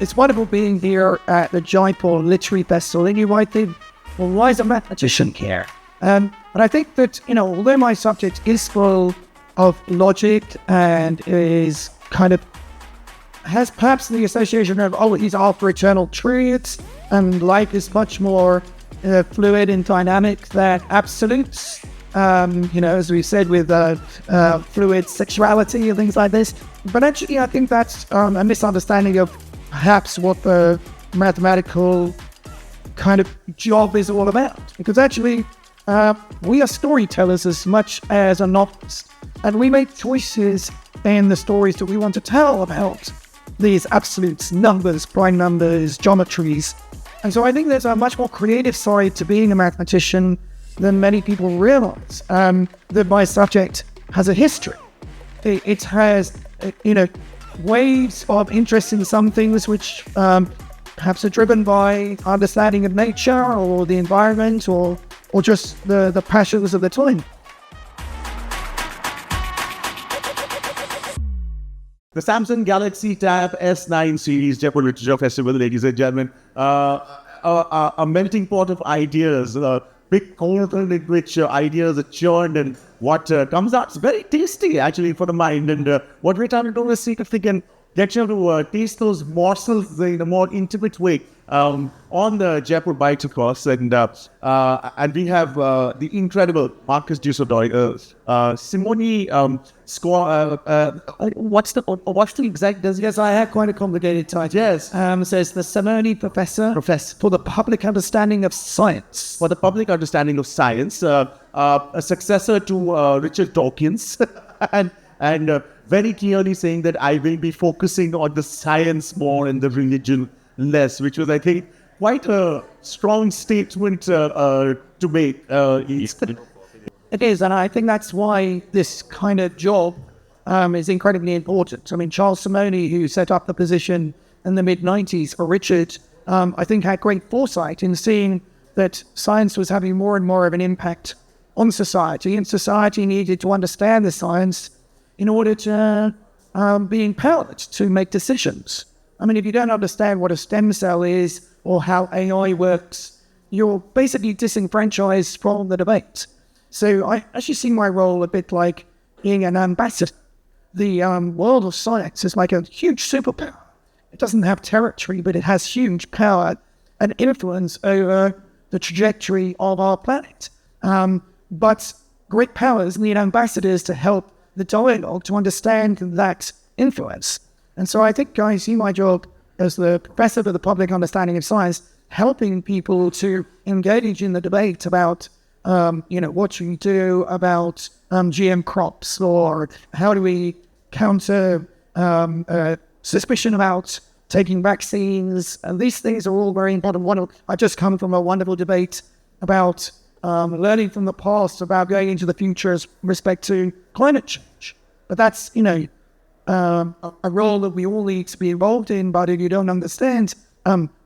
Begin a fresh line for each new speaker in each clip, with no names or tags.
It's wonderful being here at the Jaipur Literary Festival. And you might think, well, why is a mathematician here? But I think that, although my subject is full of logic and is has perhaps the association of, he's after eternal truths, and life is much more fluid and dynamic than absolutes. As we said, with fluid sexuality and things like this. But actually, I think that's a misunderstanding of perhaps what the mathematical kind of job is all about. Because actually, we are storytellers as much as a novelist. And we make choices in the stories that we want to tell about these absolutes, numbers, prime numbers, geometries. And so I think there's a much more creative side to being a mathematician than many people realize. That my subject has a history. It has, waves of interest in some things which perhaps are driven by understanding of nature or the environment or just the passions of the time.
The Samsung Galaxy Tab S9 series Jaipur Literature Festival, ladies and gentlemen, a melting pot of ideas, big cauldron in which ideas are churned, and what comes out is very tasty actually for the mind. And what we're trying to do is see if we can get you to taste those morsels in a more intimate way on the Jaipur Bytes, of course. And we have the incredible Marcus du Sautoy, Simone what's the exact designation?
Yes, I have quite a complicated title.
Yes.
So it's the Simone Professor for the Public Understanding of Science.
For the public understanding of science, a successor to Richard Dawkins, and very clearly saying that I will be focusing on the science more and the religion less, which was, I think, quite a strong statement to make.
It is, and I think that's why this kind of job is incredibly important. I mean, Charles Simone, who set up the position in the mid-90s for Richard, I think had great foresight in seeing that science was having more and more of an impact on society, and society needed to understand the science in order to be empowered to make decisions. I mean, if you don't understand what a stem cell is or how AI works, you're basically disenfranchised from the debate. So I actually see my role a bit like being an ambassador. The world of science is like a huge superpower. It doesn't have territory, but it has huge power and influence over the trajectory of our planet. But great powers need ambassadors to help the dialogue to understand that influence. And so I think I see my job as the professor of the public understanding of science, helping people to engage in the debate about, what should we do about GM crops, or how do we counter suspicion about taking vaccines. And these things are all very important. I just come from a wonderful debate about learning from the past about going into the future as respect to climate change. But that's, a role that we all need to be involved in. But if you don't understand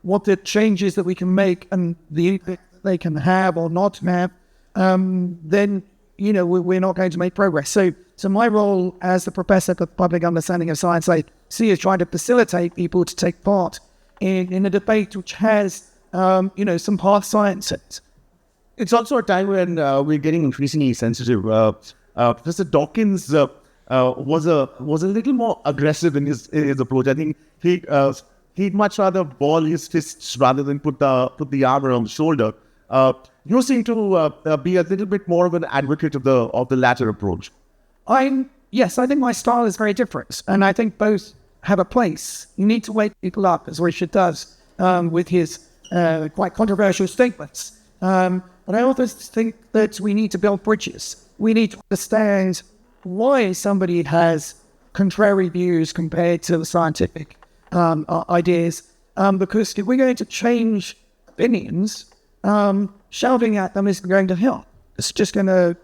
what the changes that we can make and the impact they can have or not have, then, we're not going to make progress. So my role as the professor for public understanding of science, I see as trying to facilitate people to take part in a debate which has, some hard science in it.
It's also a time when we're getting increasingly sensitive. Professor Dawkins was a little more aggressive in his approach. I think he'd much rather ball his fists rather than put the arm around the shoulder. You seem to be a little bit more of an advocate of the latter approach.
Yes, I think my style is very different, and I think both have a place. You need to wake people up, as Richard does, with his quite controversial statements. But I also think that we need to build bridges. We need to understand why somebody has contrary views compared to the scientific ideas. Because if we're going to change opinions, shouting at them isn't going to help. It's just going to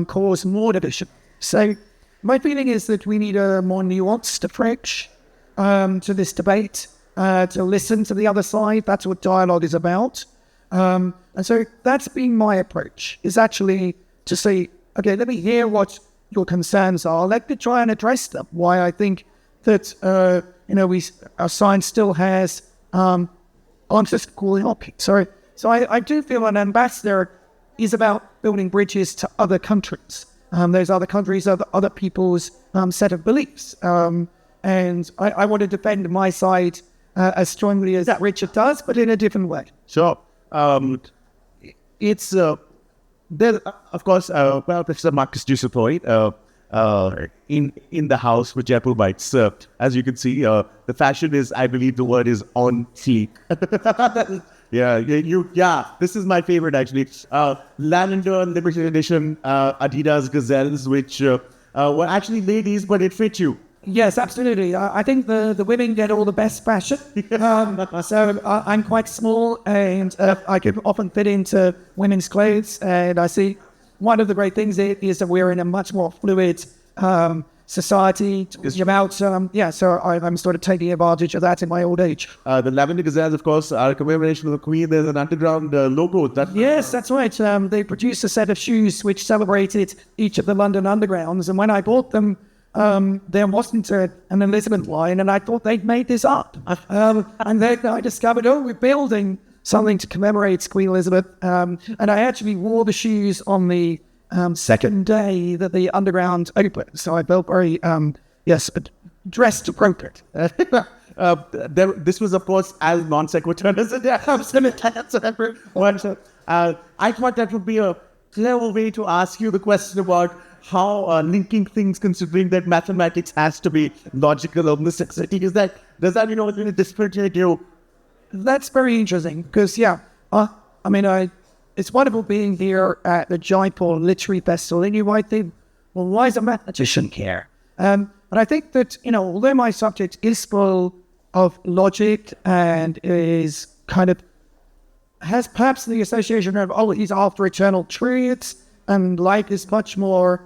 cause more division. So my feeling is that we need a more nuanced approach to this debate, to listen to the other side. That's what dialogue is about. And so that's been my approach, is actually to say, okay, let me hear what your concerns are. Let me try and address them. Why I think that our science still has, I'm just calling up, sorry. So I do feel an ambassador is about building bridges to other countries. Those other countries, other people's set of beliefs. And I want to defend my side as strongly as Richard does, but in a different way.
Sure. It's, there, of course, Professor Marcus du Sautoy, in the house with Jaipur Bytes. As you can see, the fashion is, I believe the word is on fleek. Yeah, this is my favorite actually. Lavender limited edition Adidas Gazelles, which were actually ladies, but it fit you.
Yes, absolutely. I think the women get all the best fashion. So I'm quite small, and I can often fit into women's clothes. And I see one of the great things is that we're in a much more fluid society. So I'm sort of taking advantage of that in my old age.
The Lavender Gazelles, of course, are a commemoration of the Queen. There's an underground logo.
Yes, that's right. They produced a set of shoes which celebrated each of the London Undergrounds. And when I bought them, there wasn't an Elizabeth line, and I thought they'd made this up. And then I discovered, we're building something to commemorate Queen Elizabeth. And I actually wore the shoes on the second day that the Underground opened. So I felt very, dressed appropriate.
This was, of course, as non sequitur as it I thought that would be a clever way to ask you the question about how linking things, considering that mathematics has to be logical of necessity. Does that really differentiate you?
That's very interesting because, it's wonderful being here at the Jaipur Literary Festival, and you might think, well, why is a mathematician here? But I think that, although my subject is full of logic and is has perhaps the association of, he's after eternal truths, and life is much more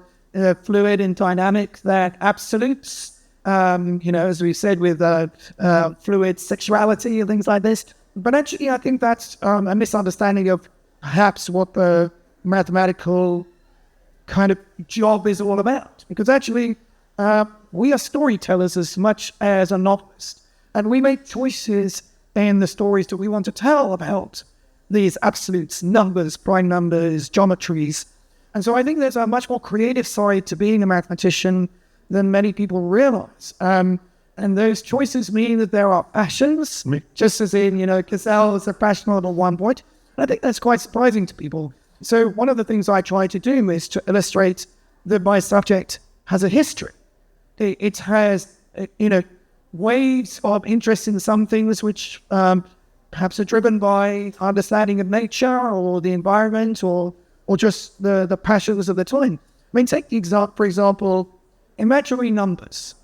fluid and dynamic than absolutes, as we said with fluid sexuality and things like this. But actually, I think that's a misunderstanding of perhaps what the mathematical kind of job is all about. Because actually, we are storytellers as much as a novelist. And we make choices in the stories that we want to tell about these absolutes, numbers, prime numbers, geometries. And so I think there's a much more creative side to being a mathematician than many people realize. And those choices mean that there are passions, just as in, gazelles are fashionable at one point. And I think that's quite surprising to people. So one of the things I try to do is to illustrate that my subject has a history. It has, waves of interest in some things which perhaps are driven by understanding of nature or the environment or just the passions of the time. Take the example, for example, imaginary numbers.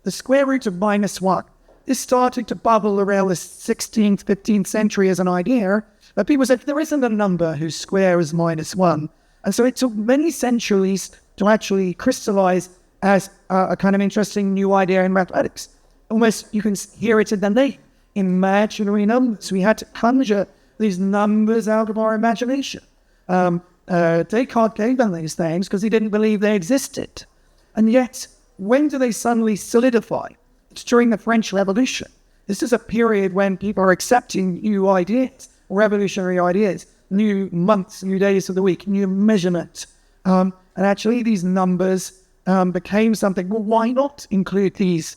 The square root of -1. This started to bubble around the 16th, 15th century as an idea, but people said there isn't a number whose square is -1. And so it took many centuries to actually crystallize as a kind of interesting new idea in mathematics. Almost you can hear it in the name, imaginary numbers. We had to conjure these numbers out of our imagination. Descartes gave them these things because he didn't believe they existed. And yet, when do they suddenly solidify? It's during the French Revolution. This is a period when people are accepting new ideas, revolutionary ideas, new months, new days of the week, new measurements. And actually, these numbers became something. Well, why not include these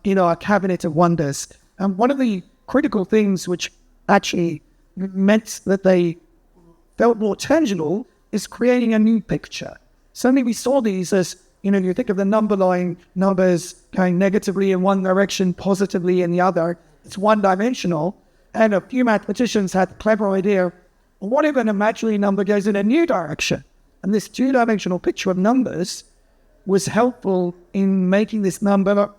in our cabinet of wonders? And one of the critical things which actually meant that they felt more tangible is creating a new picture. Suddenly we saw these as, you think of the number line, numbers going negatively in one direction, positively in the other. It's one-dimensional. And a few mathematicians had the clever idea, well, what if an imaginary number goes in a new direction? And this two-dimensional picture of numbers was helpful in making this number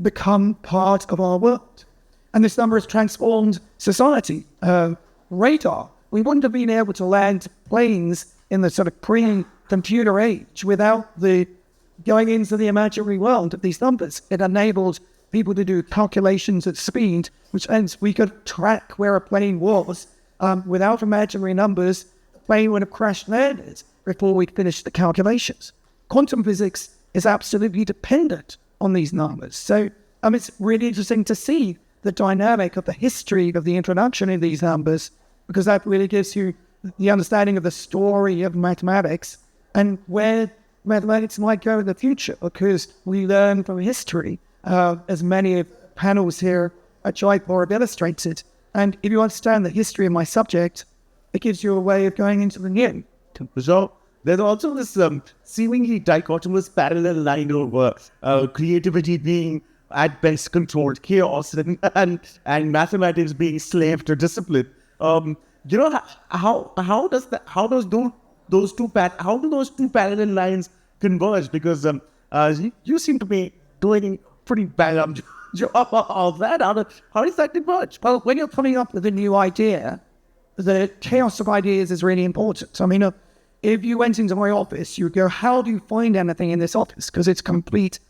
become part of our world. And this number has transformed society. Radar. We wouldn't have been able to land planes in the sort of pre-computer age without the going into the imaginary world of these numbers. It enabled people to do calculations at speed, which means we could track where a plane was. Without imaginary numbers, the plane would have crashed landed before we'd finished the calculations. Quantum physics is absolutely dependent on these numbers. So It's really interesting to see the dynamic of the history of the introduction in these numbers, because that really gives you the understanding of the story of mathematics and where mathematics might go in the future, because we learn from history, as many of the panels here at Jaipur have illustrated. And if you understand the history of my subject, it gives you a way of going into the new.
So there's also this seemingly dichotomous parallel line of creativity being at best controlled chaos and mathematics being slave to discipline. How do those two parallel lines converge? Because you seem to be doing pretty bad job of that. How does that converge?
Well, when you're coming up with a new idea, the chaos of ideas is really important. I mean, if you went into my office, you'd go, how do you find anything in this office? Because it's complete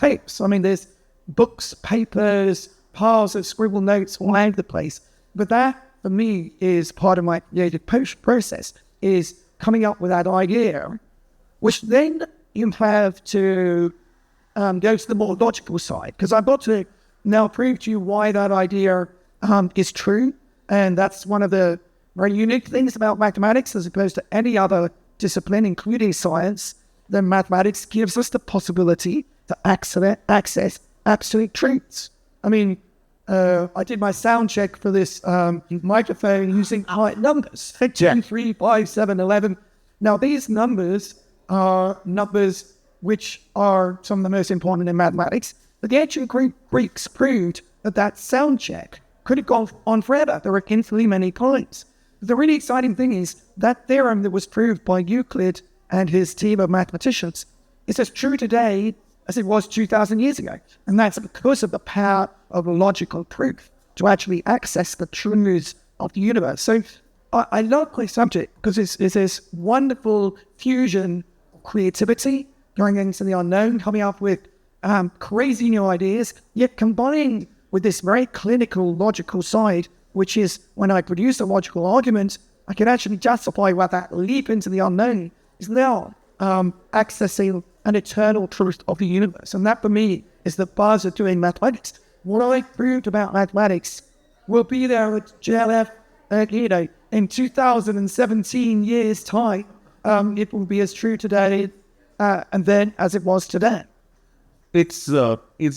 chaos. I mean, there's books, papers, piles of scribbled notes all over the place. But that, for me, is part of my creative process, is coming up with that idea, which then you have to go to the more logical side. Because I've got to now prove to you why that idea is true. And that's one of the very unique things about mathematics, as opposed to any other discipline, including science. Then mathematics gives us the possibility to access absolute truths. I mean, I did my sound check for this microphone using numbers, 2, 3, 5, 7, 11. Now, these numbers are numbers which are some of the most important in mathematics. But the ancient Greeks proved that sound check could have gone on forever. There were infinitely many kinds. The really exciting thing is that theorem that was proved by Euclid and his team of mathematicians is as true today as it was 2,000 years ago. And that's because of the power of logical proof to actually access the truths of the universe. So I love my subject because it's this wonderful fusion of creativity, going into the unknown, coming up with crazy new ideas, yet combining with this very clinical, logical side, which is when I produce a logical argument, I can actually justify why that leap into the unknown is now accessing an eternal truth of the universe. And that, for me, is the buzz of doing mathematics. What I proved about mathematics will be there at JLF, in 2017 years' time. It will be as true today and then as it was today.
It's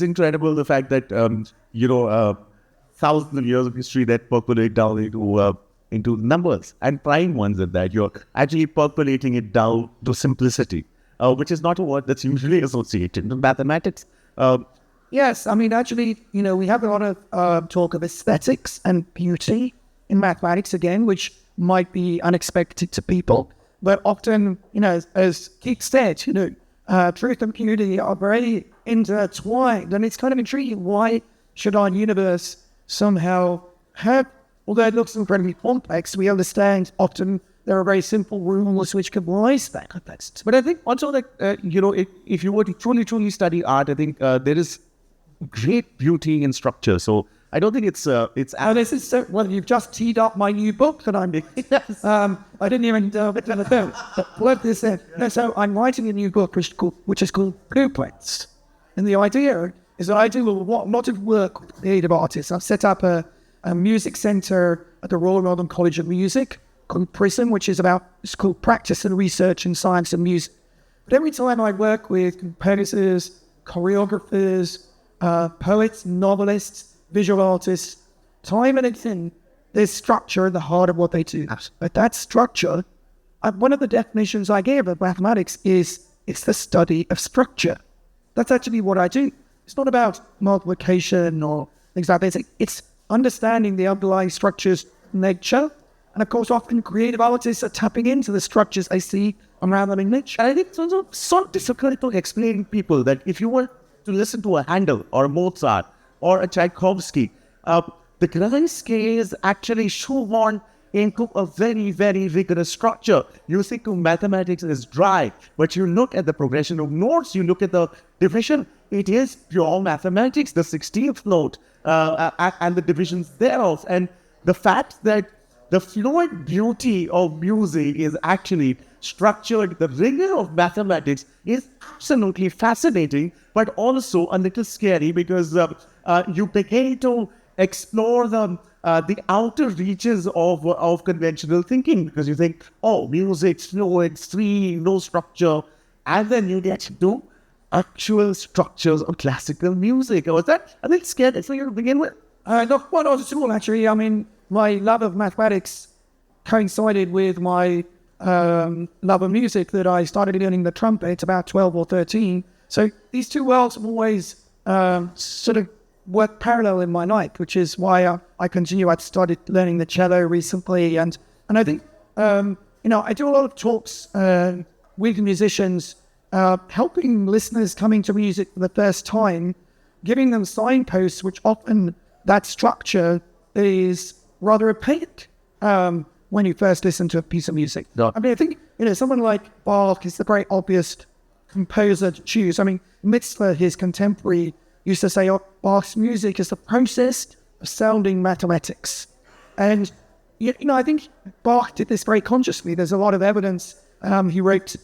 incredible, the fact that thousands of years of history that percolate down into numbers, and prime ones at that. You're actually percolating it down to simplicity, which is not a word that's usually associated with mathematics.
Yes, I mean, actually, we have a lot of talk of aesthetics and beauty in mathematics, again, which might be unexpected to people. But often, as Keith said, truth and beauty are very intertwined. And it's kind of intriguing. Why should our universe somehow have, although it looks incredibly complex, we understand often there are very simple rules which can rise that complexity.
But I think also that, if you were to truly study art, I think there is great beauty in structure. So I don't think it's
this is so, well, you've just teed up my new book that I'm making.
Yes.
I didn't even plug this in. No, so I'm writing a new book which is called Blueprints. And the idea is that I do a lot of work with creative artists. I've set up a music center at the Royal Northern College of Music called PRISM, which is it's called Practice and Research in Science and Music. But every time I work with composers, choreographers, poets, novelists, visual artists, time and again, there's structure at the heart of what they do. But that structure, one of the definitions I gave of mathematics is it's the study of structure. That's actually what I do. It's not about multiplication or things like that. It's understanding the underlying structures of nature. And of course, often creative artists are tapping into the structures they see around them in nature.
And I think it's also so difficult to explain to people that if you were to listen to a Handel or a Mozart or a Tchaikovsky, the grand scale is actually shoehorned into a very, very rigorous structure. You think of mathematics as dry, but you look at the progression of notes, you look at the division, it is pure mathematics, the 16th note, and the divisions thereof. And the fact that the fluid beauty of music is actually structured, the rigor of mathematics is absolutely fascinating, but also a little scary because you begin to explore the outer reaches of conventional thinking, because you think, oh, music, fluid, free, no structure, and then you get to actual structures of classical music. Was that a little scary for you to begin with?
Not at all, actually. I mean, my love of mathematics coincided with my love of music, that I started learning the trumpet about 12 or 13. So these two worlds have always sort of worked parallel in my life, which is why I continue. I've started learning the cello recently, and I think, I do a lot of talks with musicians, helping listeners coming to music for the first time, giving them signposts, which often that structure is rather opaque when you first listen to a piece of music.
No.
I mean, I think, someone like Bach is the very obvious composer to choose. I mean, Mitzler, his contemporary, used to say, Bach's music is the process of sounding mathematics. And, I think Bach did this very consciously. There's a lot of evidence. He wrote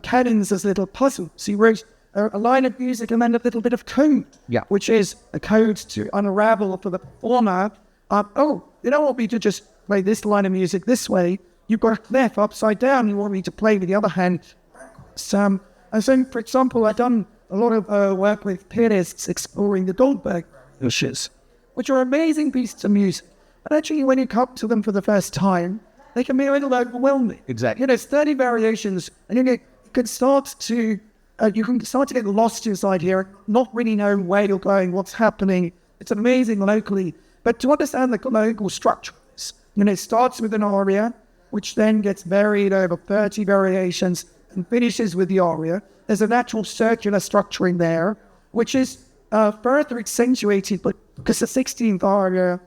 canons as little puzzles. He wrote a line of music and then a little bit of code, which is a code to unravel for the performer. You don't want me to just play this line of music this way. You've got left upside down. You want me to play with the other hand. And so, for example, I've done a lot of work with pianists exploring the Goldberg wishes, which are amazing pieces of music. But actually, when you come to them for the first time, they can be a little overwhelming.
Exactly.
There's 30 variations, and you can start to get lost inside here, not really know where you're going, what's happening. It's amazing locally. But to understand the global structure, it starts with an aria, which then gets varied over 30 variations and finishes with the aria. There's a natural circular structuring there, which is further accentuated because the 16th aria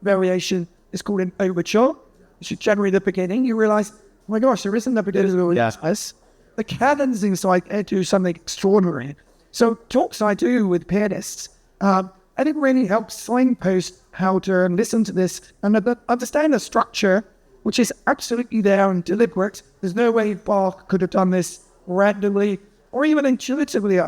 variation is called an overture, which is generally the beginning. You realize, oh my gosh, there isn't a beginning. Yes. The canons inside do something extraordinary. So talks I do with pianists, I think really helps signpost how to listen to this and understand the structure, which is absolutely there and deliberate. There's no way Bach could have done this randomly or even intuitively.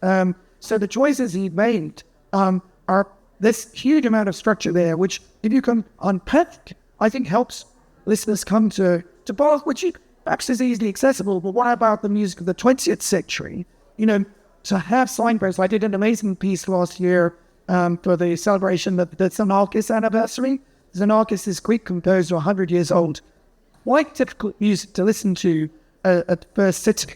So the choices he made are this huge amount of structure there, which if you can unpack, I think helps listeners come to Bach, which perhaps is easily accessible. But what about the music of the 20th century? To have signposts. I did an amazing piece last year for the celebration of the Xenakis anniversary. Xenakis is Greek composer, 100 years old. Quite difficult music to listen to at first sitting.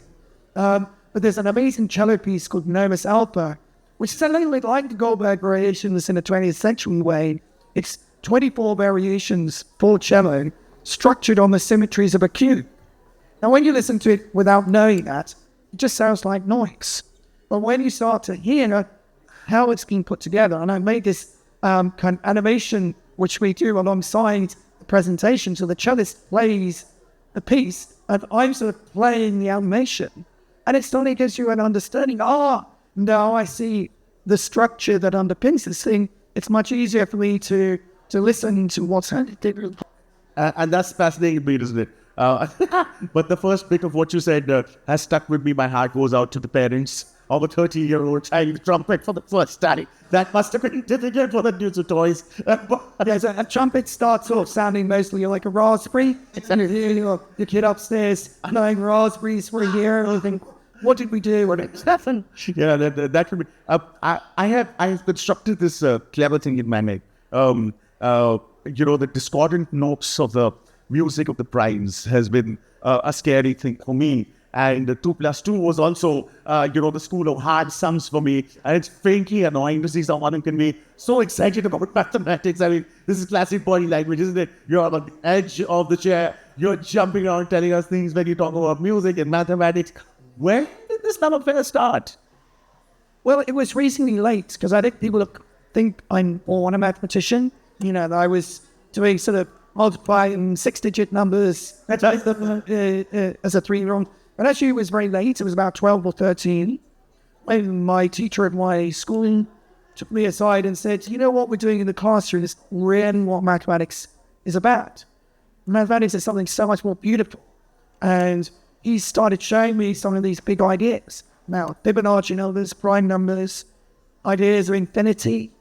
But there's an amazing cello piece called Nomus Alpha, which is a little bit like the Goldberg variations in a 20th century way. It's 24 variations for cello, structured on the symmetries of a cube. Now, when you listen to it without knowing that, it just sounds like noise. But when you start to hear how it's been put together, and I made this kind of animation, which we do alongside the presentation, so the cellist plays the piece, and I'm sort of playing the animation, and it suddenly gives you an understanding. Now I see the structure that underpins this thing. It's much easier for me to listen to what's happening.
And that's fascinating, isn't it? But the first bit of what you said has stuck with me. My heart goes out to the parents of a 30-year-old trying the trumpet for the first time. That must have been difficult for the du Sautoys.
Yes, a trumpet starts off sounding mostly like a raspberry. And you kid upstairs playing raspberries for a year. And you think, what did we do? What happened?
Yeah, that would be. I have constructed this clever thing in my mind. The discordant notes of the music of the primes has been a scary thing for me. And 2 + 2 was also, the school of hard sums for me. And it's faintly annoying to see someone who can be so excited about mathematics. I mean, this is classic body language, isn't it? You're on the edge of the chair. You're jumping around telling us things when you talk about music and mathematics. When did this love affair start?
Well, it was reasonably late, because I think people think I'm born a mathematician. That I was doing sort of multiplying 6-digit numbers as a 3-year-old. But actually, it was very late. It was about 12 or 13. When my teacher at my school took me aside and said, what we're doing in the classroom is really what mathematics is about. Mathematics is something so much more beautiful. And he started showing me some of these big ideas. Now, Fibonacci numbers, prime numbers, ideas of infinity,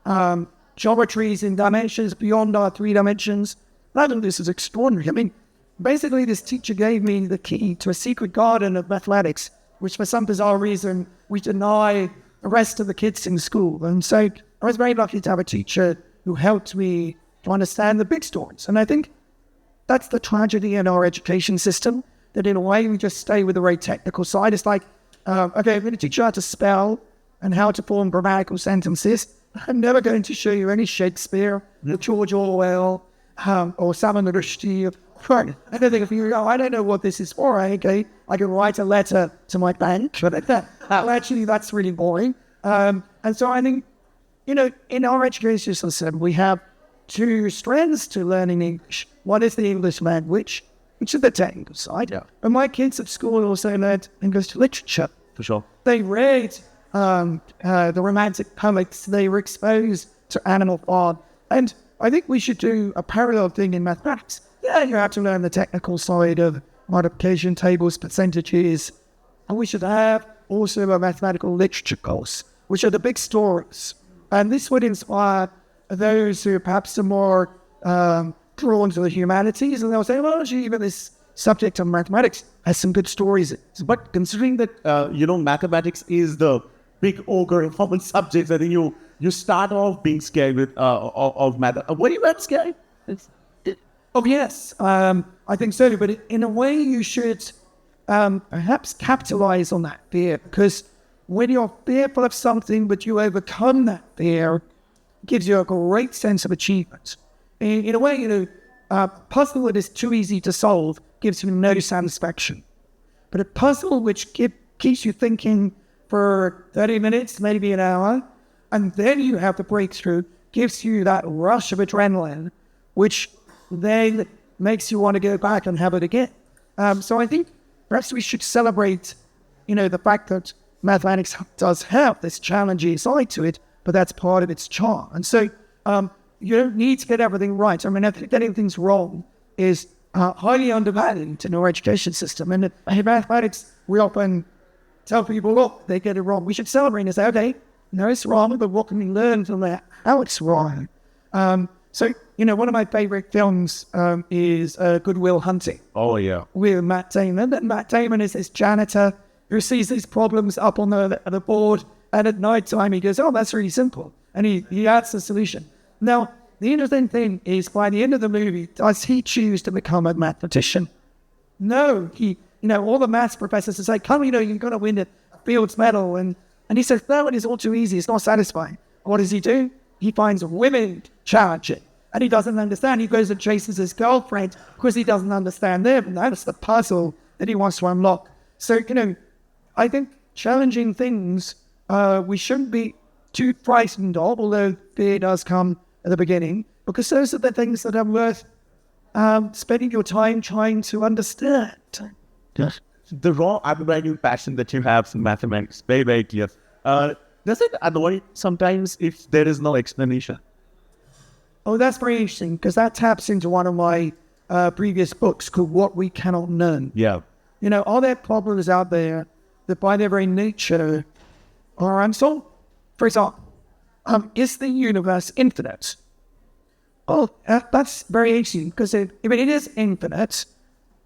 geometries in dimensions beyond our 3 dimensions. I think this is extraordinary. I mean, basically, this teacher gave me the key to a secret garden of mathematics, which for some bizarre reason we deny the rest of the kids in school. And so I was very lucky to have a teacher who helped me to understand the big stories. And I think that's the tragedy in our education system, that in a way we just stay with the very technical side. It's like, okay, I'm going to teach you how to spell and how to form grammatical sentences. I'm never going to show you any Shakespeare, or George Orwell, or Salman Rushdie. I don't think if you go, I don't know what this is for. Okay, I can write a letter to my bank, but actually that's really boring. And so I think, in our education system, we have 2 strands to learning English. One is the English language, which is the technical side. Yeah. And my kids at school also learned English literature.
For sure.
They read the romantic poets. They were exposed to Animal Farm. And I think we should do a parallel thing in mathematics. Yeah, you have to learn the technical side of multiplication tables, percentages. And we should have also a mathematical literature course, which are the big stories. And this would inspire those who perhaps are more drawn to the humanities. And they'll say, well, actually, even this subject of mathematics has some good stories.
But considering that, mathematics is the big ogre of common subjects, I think you start off being scared with of math. Were you that scared?
Oh, yes, I think so. But in a way, you should perhaps capitalize on that fear, because when you're fearful of something, but you overcome that fear, it gives you a great sense of achievement. In a way, a puzzle that is too easy to solve gives you no satisfaction. But a puzzle which keeps you thinking for 30 minutes, maybe an hour, and then you have the breakthrough, gives you that rush of adrenaline, which then makes you want to go back and have it again. So I think perhaps we should celebrate, the fact that mathematics does have this challenging side to it, but that's part of its charm. And so you don't need to get everything right. I mean, I think getting things wrong is highly undervalued in our education system. And in mathematics, we often tell people, look, they get it wrong. We should celebrate and say, okay, no, it's wrong, but what can we learn from that? How it's wrong? So, one of my favorite films is Good Will Hunting.
Oh, yeah.
With Matt Damon. And Matt Damon is this janitor who sees these problems up on the board. And at night time, he goes, oh, that's really simple. And he adds the solution. Now, the interesting thing is, by the end of the movie, does he choose to become a mathematician? No. All the maths professors say, come, you're going to win a Fields Medal. And he says, no, it is all too easy. It's not satisfying. What does he do? He finds women challenging. And he doesn't understand. He goes and chases his girlfriend because he doesn't understand them. And that's the puzzle that he wants to unlock. So, I think challenging things, we shouldn't be too frightened of, although fear does come at the beginning, because those are the things that are worth spending your time trying to understand.
Yes. The raw underlying passion that you have for mathematics, very, very clear. Does it annoy sometimes if there is no explanation?
Oh, that's very interesting, because that taps into one of my previous books called What We Cannot Learn.
Yeah.
Are there problems out there that by their very nature are unsolved? For example, is the universe infinite? Well, that's very interesting, because if it is infinite,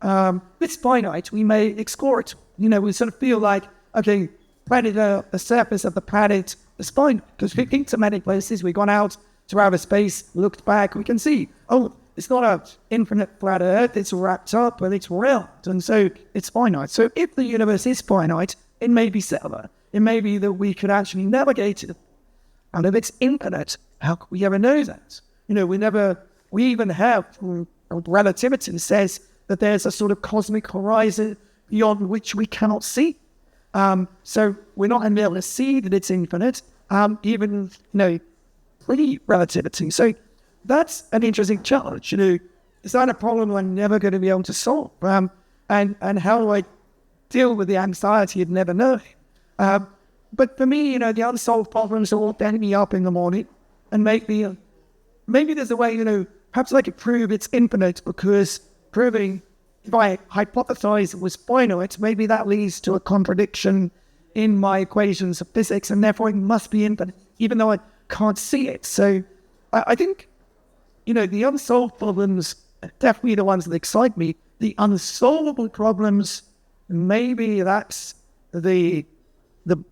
it's finite. We may explore it. We sort of feel like, okay, the surface of the planet is fine, because we've been to many places. We've gone out to outer space, looked back, we can see, oh, it's not an infinite flat Earth, it's wrapped up and it's round, and so it's finite. So if the universe is finite, it may be similar. It may be that we could actually navigate it. And if it's infinite, how could we ever know that? We even have relativity says that there's a sort of cosmic horizon beyond which we cannot see. So we're not going to be able to see that it's infinite, even, pre-relativity. So that's an interesting challenge. Is that a problem I'm never going to be able to solve? And how do I deal with the anxiety of never knowing? But for me, the unsolved problems will stand me up in the morning and maybe there's a way, perhaps I could prove it's infinite, because proving if I hypothesize it was finite, maybe that leads to a contradiction in my equations of physics, and therefore it must be infinite, even though I can't see it. So I think, the unsolved problems are definitely the ones that excite me. The unsolvable problems, maybe that's the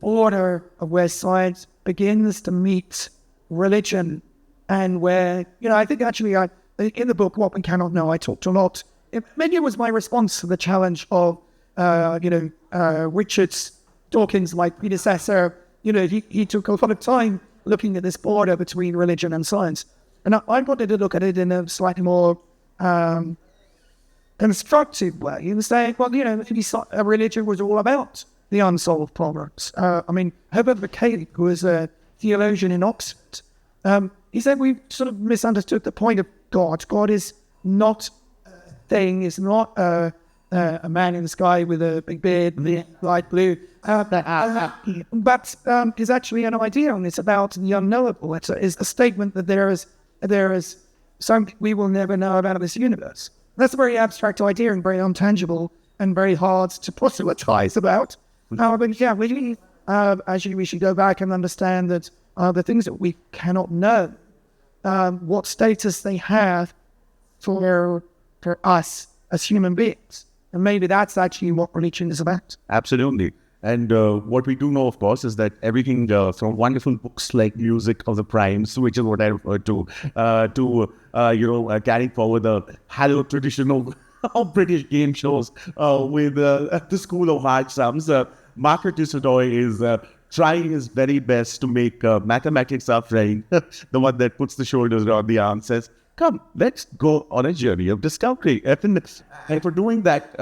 border of where science begins to meet religion, and where, I think actually in the book, What We Cannot Know, I talked a lot. Maybe it was my response to the challenge of, Richard Dawkins, my predecessor. He took a lot of time looking at this border between religion and science. And I wanted to look at it in a slightly more constructive way, and say, well, maybe a religion was all about the unsolved problems. Herbert McCabe, who was a theologian in Oxford, he said we sort of misunderstood the point of God. God is not a thing, is not a man in the sky with a big beard, light blue, but is actually an idea, and it's about the unknowable. It's a statement that there is something we will never know about this universe. That's a very abstract idea and very untangible and very hard to proselytize about. But yeah, actually we should go back and understand that the things that we cannot know, what status they have for us as human beings. And maybe that's actually what religion is about.
Absolutely. And what we do know, of course, is that everything from wonderful books like Music of the Primes, which is what I referred to carrying forward the hallowed tradition of British game shows with the School of Hard Sums. Marcus du Sautoy is trying his very best to make mathematics our friend, the one that puts the shoulders around the arm, says, come, let's go on a journey of discovery. And for doing that,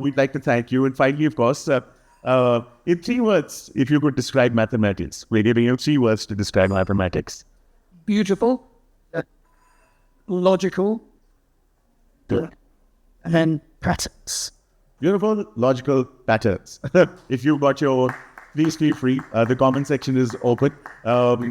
we'd like to thank you. And finally, of course, in 3 words, if you could describe mathematics, we're giving you 3 words to describe mathematics.
Beautiful, logical, and patterns.
Beautiful, logical patterns. If you've got your own, please feel free. The comment section is open.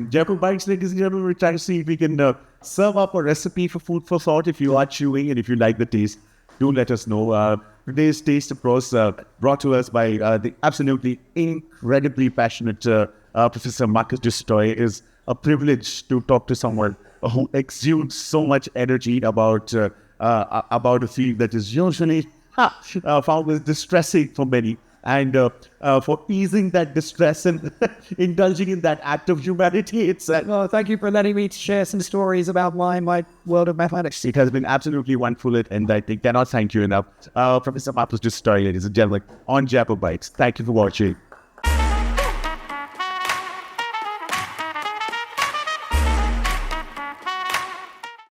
Jaipur Bytes, ladies and gentlemen, we're trying to see if we can serve up a recipe for food for thought. If you are chewing and if you like the taste, do let us know. Today's taste, of course, brought to us by the absolutely incredibly passionate Professor Marcus du Sautoy. It is a privilege to talk to someone who exudes so much energy about a field that is usually found as distressing for many. And for easing that distress and indulging in that act of humanity itself.
Well, thank you for letting me share some stories about my world of mathematics.
It has been absolutely wonderful, and I cannot thank you enough. Professor Marcus du Sautoy, ladies and gentlemen, on Jaipur Bytes. Thank you for watching.